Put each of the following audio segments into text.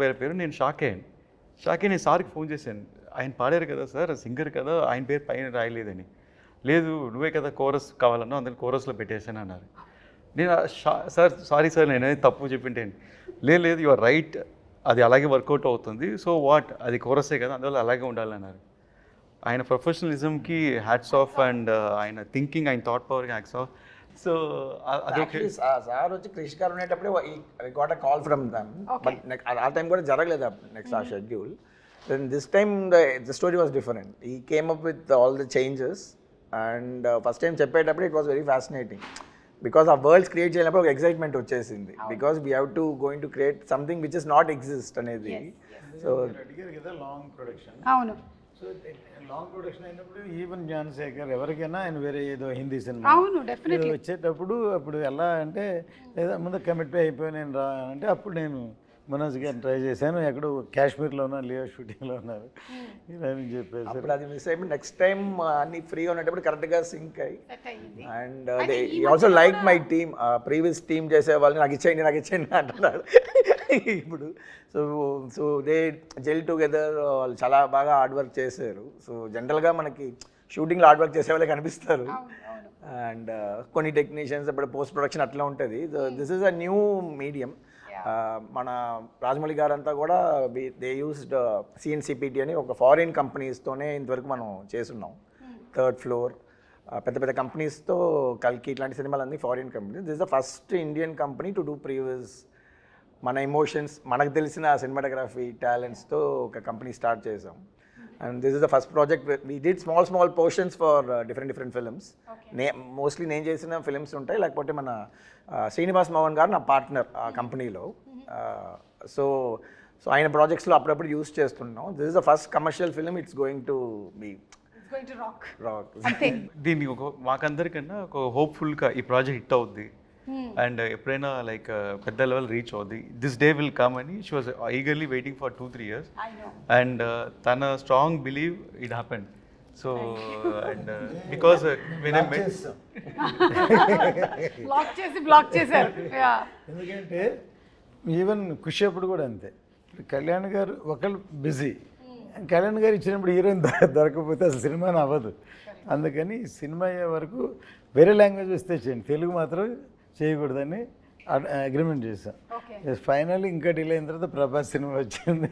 వేరే పేరు. నేను షాక్ అయ్యాను. షాక్ అయ్యి నేను సార్కి ఫోన్ చేశాను. ఆయన పాడారు కదా సార్, సింగర్ కదా, ఆయన పేరు పైన రాయలేదని. లేదు నువ్వే కదా కోరస్ కావాలన్నావు, అందులో కోరస్లో పెట్టేశాను అన్నారు. నేను సార్ సారీ సార్ నేను తప్పు చెప్పింటేను. లేదు లేదు యు ఆర్ రైట్, అది అలాగే వర్కౌట్ అవుతుంది. సో వాట్, అది కోరసే కదా, అందువల్ల అలాగే ఉండాలన్నారు. ఆయన ప్రొఫెషనలిజంకి హ్యాట్స్ ఆఫ్ అండ్ ఆయన థింకింగ్, ఆయన థాట్ పవర్కి హ్యాట్స్ ఆఫ్. సో అదొకే. సార్ వచ్చి క్రిష్ గారు ఉండేటప్పుడే got a call from them, but ఆ టైం కూడా జరగలేదు నెక్స్ట్ ఆ schedule. Then this time the story was different. ఈ came up with all the changes and first time చెప్పేటప్పుడు it was very fascinating because ఆ వరల్డ్స్ క్రియేట్ చేయనప్పుడు ఒక excitement వచ్చేసింది. Because we have to going to create something which is not exist అనేది. So అడిగారు కదా long production. అవును. So long production అయినప్పుడు ఈవెన్ జ్ఞానశేఖర్ ఎవరికైనా ఆయన వేరే ఏదో హిందీ సినిమా అవును డెఫినెట్లీ వచ్చేటప్పుడు అప్పుడు ఎలా అంటే లేదా ముందు కమిట్ అయిపోయి నేను రా అంటే అప్పుడు నేను మనోజ్ గారిని ట్రై చేశాను. ఎక్కడో కాశ్మీర్లో ఉన్నా, లియో షూటింగ్లో ఉన్నారు ఇలా అని చెప్పేసి. అప్పుడు అది మిస్ అయిపోయి నెక్స్ట్ టైం అన్ని ఫ్రీగా ఉన్నప్పుడు కరెక్ట్గా సింక్ అయ్యి and also like my team, previous team చేసే వాళ్ళని నాకు ఇచ్చేయండి అంటున్నారు ఇప్పుడు. So so they gel together, వాళ్ళు చాలా బాగా హార్డ్ వర్క్ చేశారు. సో జనరల్గా మనకి షూటింగ్లో హార్డ్ వర్క్ చేసే వాళ్ళే కనిపిస్తారు అండ్ కొన్ని టెక్నీషియన్స్ ఇప్పుడు పోస్ట్ ప్రొడక్షన్ అట్లా ఉంటుంది. This is a new medium. మన రాజమౌళి గారు అంతా కూడా దే యూస్డ్ సిఎన్సిపిటి అని ఒక ఫారిన్ కంపెనీస్తోనే ఇంతవరకు మనం చేస్తున్నాం. థర్డ్ ఫ్లోర్ పెద్ద పెద్ద కంపెనీస్తో కల్కి ఇట్లాంటి సినిమాలన్నీ foreign companies. This the first Indian company to do previous మన ఎమోషన్స్ మనకు తెలిసిన సినిమాటోగ్రఫీ టాలెంట్స్తో ఒక కంపెనీ స్టార్ట్ చేసాం. And this is the first project we did small portions for different films. Mostly నేను చేసిన ఫిల్మ్స్ ఉంటాయి, లేకపోతే మన శ్రీనివాస్ మోహన్ గారు నా పార్ట్నర్ ఆ కంపెనీలో. సో ఆయన ప్రాజెక్ట్స్లో అప్పుడప్పుడు యూస్ చేస్తున్నాం. This is the first commercial film, it's going to be rock. దీన్ని మాకందరికన్నా ఒక హోప్ఫుల్గా ఈ ప్రాజెక్ట్ హిట్ అవుద్ది అండ్ ఎప్పుడైనా లైక్ పెద్ద లెవెల్ రీచ్ అవుద్ది, దిస్ డే విల్ కమ్ అని she was eagerly waiting for 2-3 years and తన strong believe it happen. So and because block చేశారు. ఎందుకంటే ఈవెన్ ఖుషి అప్పుడు కూడా అంతే. కళ్యాణ్ గారు ఒకళ్ళు బిజీ, కళ్యాణ్ గారు ఇచ్చినప్పుడు హీరోయిన్ దొరకకపోతే అసలు సినిమాని అవ్వదు. అందుకని సినిమా అయ్యే వరకు వేరే లాంగ్వేజ్ వస్తే చేయండి, తెలుగు మాత్రం చేయకూడదని అగ్రిమెంట్ చేశాం. ఫైనల్ ఇంకా డిలే అయిన తర్వాత ప్రభాస్ సినిమా వచ్చింది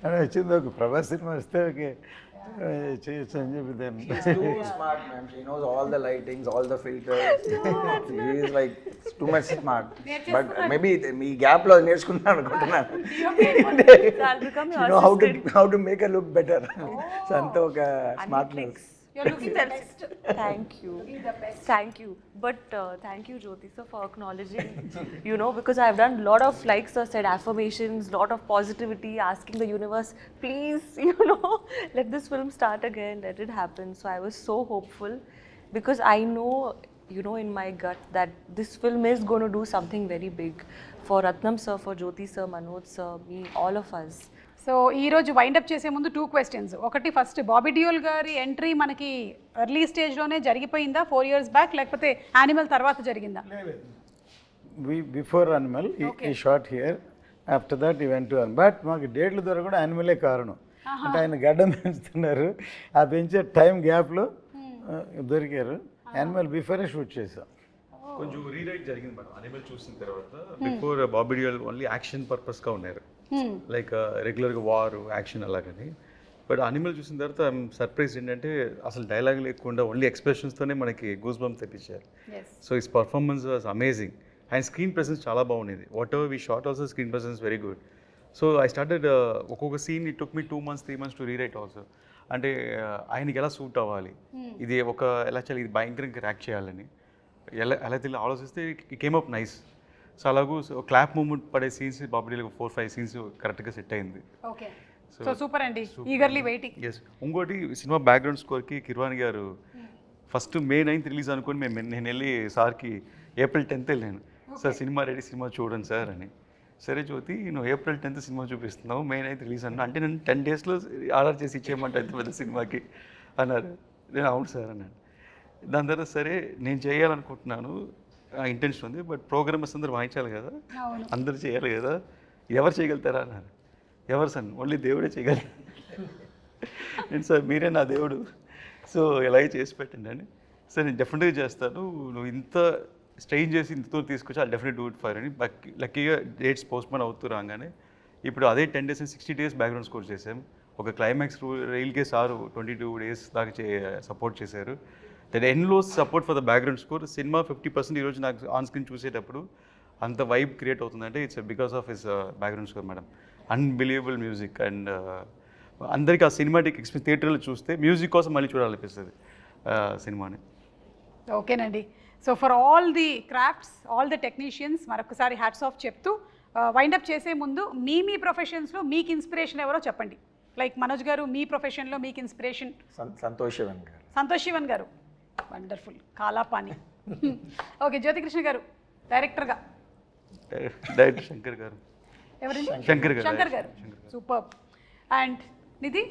అని వచ్చింది. ఒక ప్రభాస్ సినిమా వస్తే ఓకే చేయొచ్చు అని చెప్పి దాన్ని. Smart ma'am, she knows all the lightings, all the filters. She is like too much smart. But maybe me gap లో నేర్చుకున్నాను అనుకుంటున్నాను. You know how to make her look better. So అంత ఒక smartness. You're looking the best. Thank you. You're the best. Thank you. But thank you, Jyoti sir, for acknowledging, you know, because I've done a lot of, like sir said, affirmations, lot of positivity, asking the universe, please, you know, let this film start again, let it happen. So I was so hopeful because I know, you know, in my gut that this film is going to do something very big for Ratnam sir, for Jyoti sir, Manoj sir, me, all of us. So ఈరోజు wind up చేసే ముందు 2 questions. ఒకటి, first Bobby Deol గారి entry మనకి early స్టేజ్లోనే జరిగిపోయిందా 4 years back, లేకపోతే animal తర్వాత జరిగిందా? బిఫోర్ యానిమల్ ఈ షార్ట్ హియర్, ఆఫ్టర్ దట్ ఈ వెంట్ టు యానిమల్. బట్ మాకు డేట్లు ద్వారా కూడా యానిమలే కారణం. అంటే ఆయన గడ్డం పెంచుతున్నారు, ఆ పెంచే టైం గ్యాప్లో దొరికారు. యానిమల్ బిఫోరే షూట్ చేసాం. కొంచెం రీరైట్ జరిగింది మేడం అనిమల్ చూసిన తర్వాత. Before Bobby Deol only action పర్పస్గా ఉన్నారు, లైక్ రెగ్యులర్గా వార్ యాక్షన్ అలాగని. బట్ అనిమల్ చూసిన తర్వాత ఐఎమ్ సర్ప్రైజ్ ఏంటంటే అసలు డైలాగ్ లేకుండా ఓన్లీ ఎక్స్ప్రెషన్స్తోనే మనకి గూస్ బంప్ తెప్పించారు. So his performance was amazing. ఆయన స్క్రీన్ ప్రెసెన్స్ చాలా బాగుండేది. Whatever we shot also screen presence very good. So I started ఒక్కొక్క scene it took me 2 months 3 months to rewrite also. అంటే ఆయనకి ఎలా సూట్ అవ్వాలి, ఇది ఒక ఎలా చేయాలి, ఇది భయంకరంగా ర్యాక్ చేయాలని ఎలా తెలియ ఆలోచిస్తే it came up nice. So అలాగూ క్లాప్ మూమెంట్ పడే సీన్స్ బాబీ 4-5 scenes కరెక్ట్గా సెట్ అయింది. ఓకే, సో సూపర్ అండి, ఈగర్లీ వెయిటింగ్. ఎస్, ఇంకోటి సినిమా బ్యాక్గ్రౌండ్ స్కోర్కి కిర్వాణి గారు ఫస్ట్ May 9th రిలీజ్ అనుకోని నేను వెళ్ళి సార్కి April 10th వెళ్ళాను. సార్ సినిమా రెడీ, సినిమా చూడండి సార్ అని. సరే జ్యోతి, నువ్వు April 10th సినిమా చూపిస్తున్నావు, May 9th రిలీజ్ అన్నా, అంటే నేను 10 daysలో ఆర్డర్ చేసి ఇచ్చేయమంటే ఎంత పెద్ద సినిమాకి అన్నారు. నేను అవును సార్ అన్నాను. దాని తర్వాత సరే నేను చేయాలనుకుంటున్నాను, ఇంటెన్షన్ ఉంది, బట్ ప్రోగ్రామర్స్ అందరూ వాయించాలి కదా, అందరూ చేయాలి కదా, ఎవరు చేయగలుగుతారా అన్నారు. ఎవరు సార్ ఓన్లీ దేవుడే చేయగలరు నేను సార్ మీరే నా దేవుడు సో ఇలాగే చేసి పెట్టండి అని సార్ నేను డెఫినెట్గా చేస్తాను నువ్వు ఇంత స్ట్రెయిన్ చేసి ఇంత దూరం తీసుకొచ్చి అది డెఫినెట్ డూ ఇట్ ఫర్ అని లక్కీగా డేట్స్ పోస్ట్పోన్ అవుతూ రాగానే ఇప్పుడు అదే 10 days 60 days బ్యాక్గ్రౌండ్ స్కోర్ చేసాం ఒక క్లైమాక్స్ రైల్కే సారు 22 days దాకా సపోర్ట్ చేశారు దట్ ఎన్లోస్ support for the background score సినిమా 50% ఈరోజు నాకు ఆన్ స్క్రీన్ చూసేటప్పుడు అంత వైబ్ క్రియేట్ అవుతుందంటే it's because of his background score madam unbelievable music and అందరికీ ఆ సినిమాటిక్ ఎక్స్పీరియన్స్ థియేటర్లో చూస్తే మ్యూజిక్ కోసం మళ్ళీ చూడాలనిపిస్తుంది సినిమాని ఓకేనండి so for all the crafts all the technicians మరొకసారి హ్యాట్స్ ఆఫ్ చెప్తూ వైండప్ చేసే ముందు మీ ప్రొఫెషన్స్లో మీకు ఇన్స్పిరేషన్ ఎవరో చెప్పండి లైక్ మనోజ్ గారు మీ ప్రొఫెషన్లో మీకు ఇన్స్పిరేషన్ సంతోష్ శివన్ గారు. సంతోష్ శివన్ గారు వండర్ఫుల్ కాలాపాని ఓకే జ్యోతికృష్ణ గారు డైరెక్టర్గా డైరెక్టర్ శంకర్ గారు ఎవరండి శంకర్ గారు శంకర్ గారు సూపర్ అండ్ నిధి